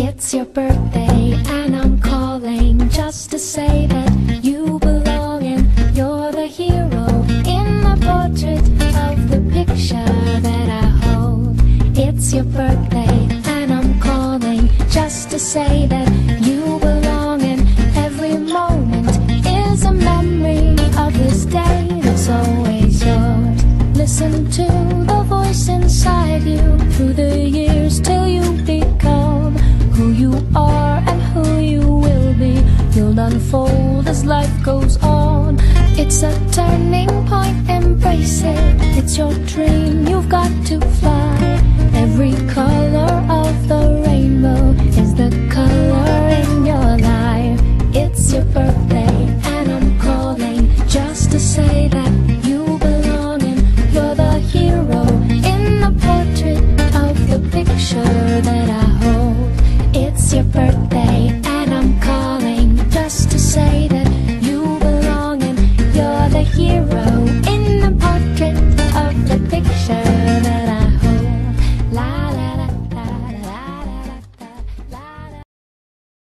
It's your birthday and I'm calling just to say that you belong and you're the hero in the portrait of the picture that I hold. It's your birthday and I'm calling just to say that you belong and every moment is a memory of this day that's always yours. Listen to the voice inside you through the years till you become who you are and who you will be. You'll unfold as life goes on. It's a turning point, embrace it. It's your dream, you've got to fly. Every color of the rainbow is the color in your life. It's your birthday and I'm calling just to say that you belong and you're the hero in the portrait of the picture that I hold. It's your birthday